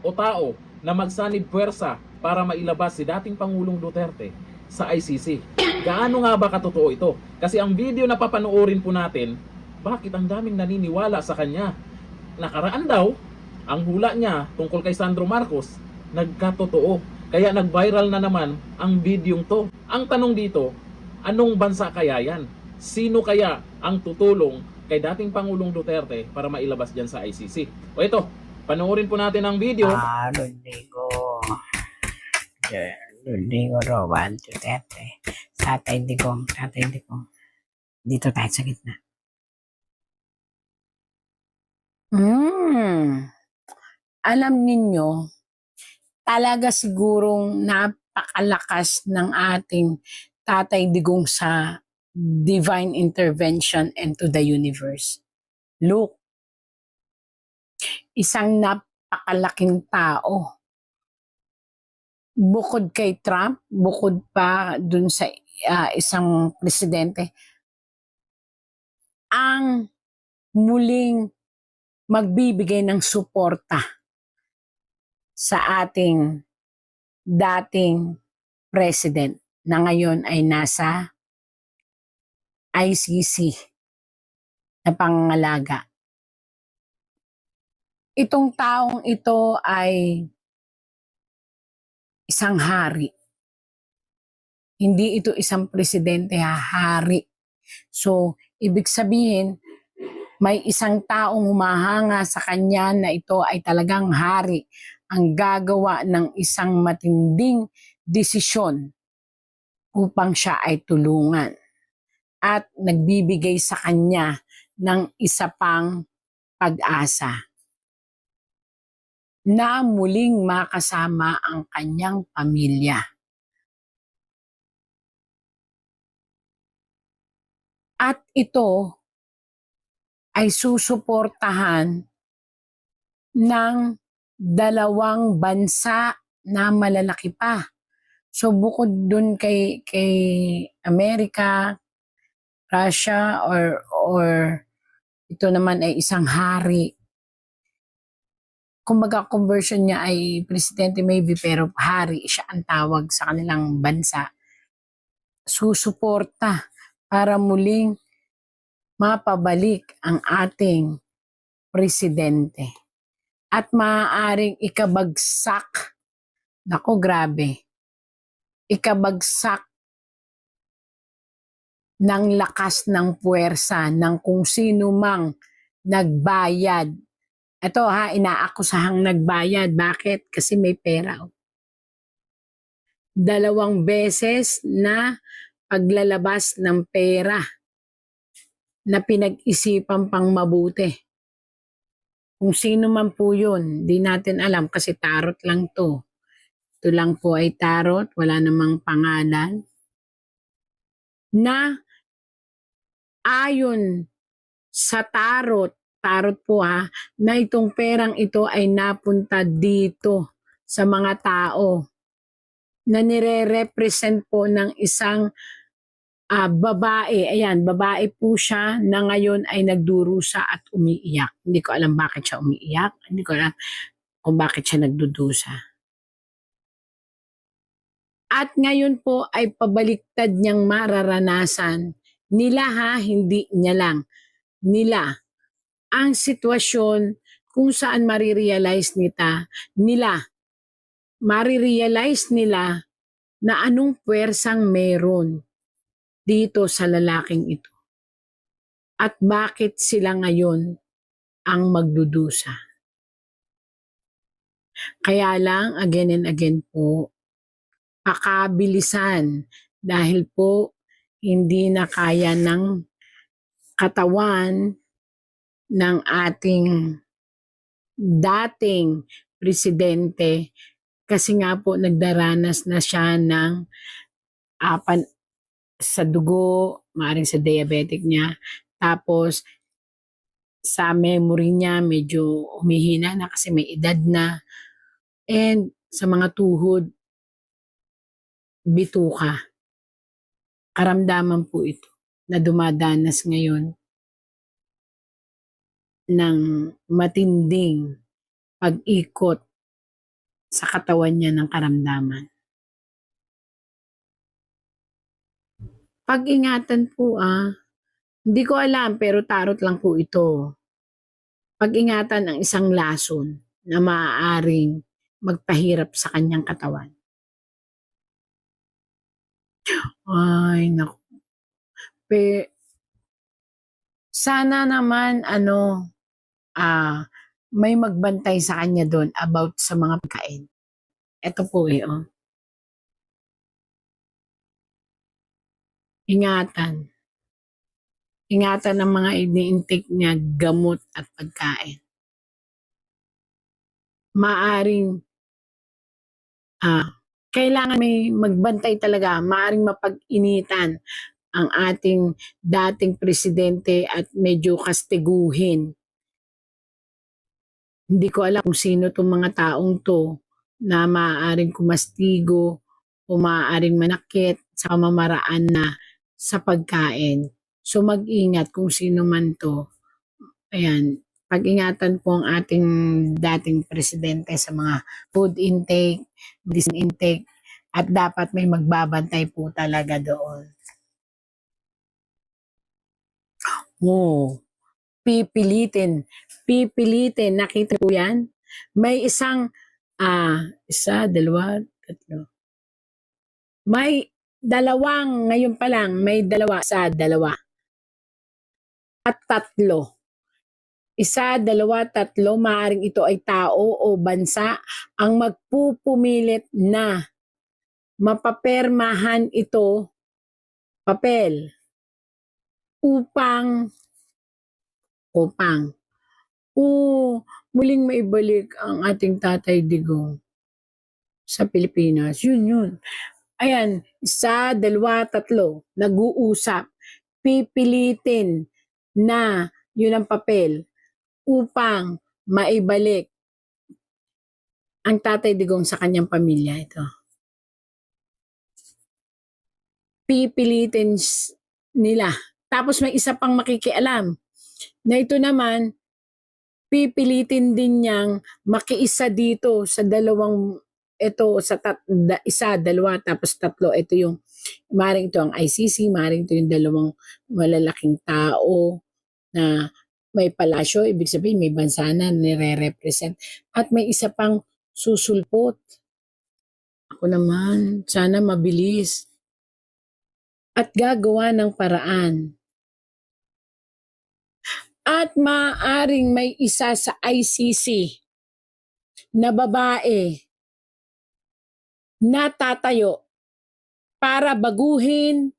o tao na magsanib puwersa para mailabas si dating Pangulong Duterte sa ICC. Gaano nga ba katotoo ito? Kasi ang video na papanoorin po natin, bakit ang daming naniniwala sa kanya? Nakaraan daw, ang hula niya tungkol kay Sandro Marcos, nagkatotoo. Kaya nag-viral na naman ang videong to. Ang tanong dito, anong bansa kaya yan? Sino kaya ang tutulong kay dating Pangulong Duterte para mailabas dyan sa ICC? O ito, panoorin po natin ang video. Rodrigo. Rodrigo Roman Duterte. Tatay Digong. Dito tayo sa gitna. Alam ninyo, talaga sigurong napakalakas ng ating Tatay Digong sa divine intervention into the universe. Look, isang napakalaking tao. Bukod kay Trump, bukod pa dun sa isang presidente, ang muling magbibigay ng suporta sa ating dating president na ngayon ay nasa ICC na pangangalaga. Itong taong ito ay isang hari. Hindi ito isang presidente, hari. So, ibig sabihin, may isang taong humahanga sa kanya na ito ay talagang hari ang gagawa ng isang matinding desisyon upang siya ay tulungan at nagbibigay sa kanya ng isa pang pag-asa na muling makasama ang kanyang pamilya. At ito ay susuportahan ng dalawang bansa na malalaki pa. So bukod dun kay Amerika, Russia, or ito naman ay isang hari. Kumbaga conversion niya ay presidente maybe, pero hari siya ang tawag sa kanilang bansa. Susuporta para muling mapabalik ang ating presidente. At maaaring ikabagsak, nako grabe, ikabagsak ng lakas ng puwersa ng kung sino mang nagbayad. Ito inaakusahang nagbayad. Bakit? Kasi may pera. 2 beses na paglalabas ng pera na pinag-isipan pang mabuti. Kung sino man po yun, di natin alam kasi tarot lang to. Ito lang po ay tarot, wala namang pangalan. Na ayon sa tarot po na itong perang ito ay napunta dito sa mga tao na nire-represent po ng isang babae. Ayan, babae po siya na ngayon ay nagdurusa at umiiyak. Hindi ko alam bakit siya umiiyak. Hindi ko alam kung bakit siya nagdudusa. At ngayon po ay pabaliktad niyang mararanasan. Nila hindi niya lang. Nila. Ang sitwasyon kung saan marirealize nila na anong puwersang meron dito sa lalaking ito. At bakit sila ngayon ang magdudusa. Kaya lang, again and again po, pakabilisan dahil po hindi na kaya ng katawan ng ating dating presidente kasi nga po nagdaranas na siya ng sa dugo, maaaring sa diabetic niya, tapos sa memory niya medyo humihina na kasi may edad na, and sa mga tuhod, bituka. Karamdaman po ito na dumadanas ngayon ng matinding pag-ikot sa katawan niya ng karamdaman. Pag-ingatan po hindi ko alam pero tarot lang po ito. Pag-ingatan ang isang lason na maaaring magpahirap sa kanyang katawan. Ay, naku. Sana naman may magbantay sa kanya doon about sa mga pagkain. Ito po Ingatan. Ingatan ang mga ini-intake niya, gamot at pagkain. Maaring kailangan may magbantay talaga, maaring mapag-initan ang ating dating presidente at medyo kastiguhin. Hindi ko alam kung sino itong mga taong to na maaaring kumastigo o maaaring manakit sa pamamaraan na sa pagkain. So mag-ingat kung sino man to. Ayan, pag-ingatan po ang ating dating presidente sa mga food intake, medicine intake, at dapat may magbabantay po talaga doon. Pipilitin. Nakita po yan? May isang, isa, dalawa, tatlo. May dalawang, ngayon pa lang, may dalawa sa dalawa. At tatlo. Isa, dalawa, tatlo, maaaring ito ay tao o bansa ang magpupumilit na mapapermahan ito, papel, upang muling maibalik ang ating Tatay Digong sa Pilipinas. Yun. Ayan, isa, dalawa, tatlo, nag-uusap, pipilitin na yun ang papel upang maibalik ang Tatay Digong sa kanyang pamilya. Ito. Pipilitin nila. Tapos may isa pang makikialam na ito naman, pipilitin din niyang makiisa dito sa dalawang, ito sa isa, dalawa, tapos tatlo. Ito yung, maring ito ang ICC, maring ito yung dalawang malalaking tao na may palasyo, ibig sabihin may bansa na nire-represent. At may isa pang susulpot. Ako naman, sana mabilis. At gagawa ng paraan. At maaring may isa sa ICC na babae na tatayo para baguhin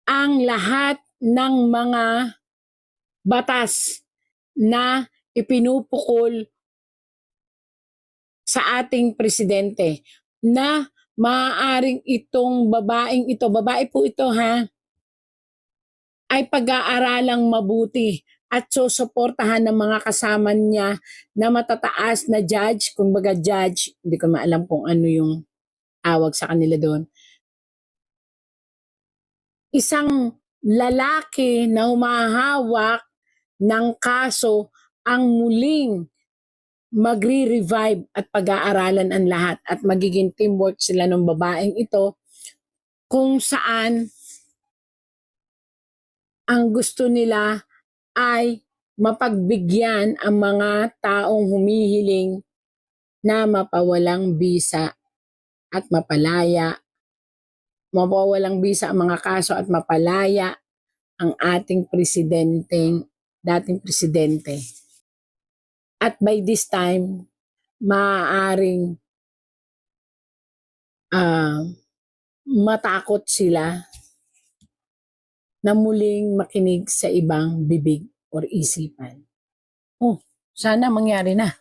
ang lahat ng mga batas na ipinupukol sa ating presidente, na maaaring itong babaeng ito, babae po ito ay pag-aaralang mabuti at susuportahan ng mga kasama niya na matataas na judge, kumbaga judge, hindi ko maalam kung ano yung tawag sa kanila doon. Isang lalaki na humahawak ng kaso ang muling magre-revive at pag-aaralan ang lahat at magiging teamwork sila ng babaeng ito kung saan ang gusto nila ay mapagbigyan ang mga taong humihiling na mapawalang bisa at mapawalang bisa ang mga kaso at mapalaya ang ating dating presidente. At by this time, maaaring matakot sila na muling makinig sa ibang bibig or isipan. Sana mangyari na.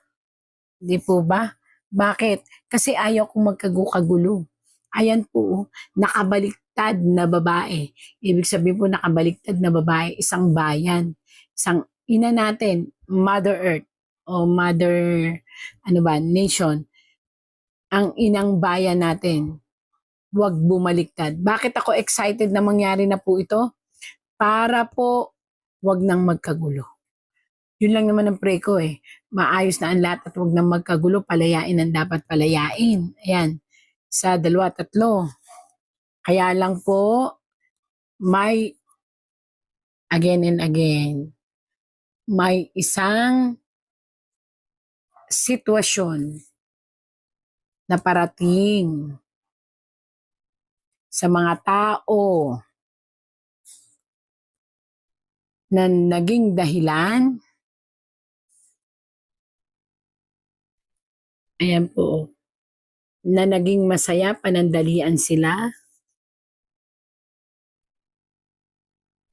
Di po ba? Bakit? Kasi ayaw kong magkagulo. Ayan po, nakabaliktad na babae. Ibig sabihin po nakabaliktad na babae, isang bayan. Isang ina natin, Mother Earth o Mother, nation. Ang inang bayan natin. Huwag bumaliktad. Bakit ako excited na mangyari na po ito? Para po wag nang magkagulo. Yun lang naman ang pray ko eh. Maayos na ang lahat at huwag nang magkagulo, palayain ang dapat palayain. Ayan, sa dalawa, tatlo. Kaya lang po, may again and again, may isang sitwasyon na parating sa mga tao na naging dahilan. Ayan po, na naging masaya, panandalian sila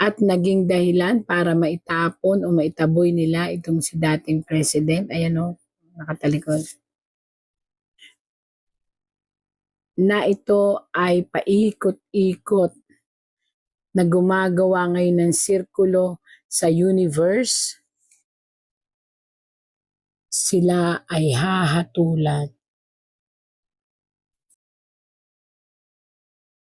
at naging dahilan para maitapon o maitaboy nila itong si dating president. Ayan o, nakatalikod. Na ito ay paikot-ikot na gumagawa ngayon ng sirkulo sa universe. Sila ay hahatulan.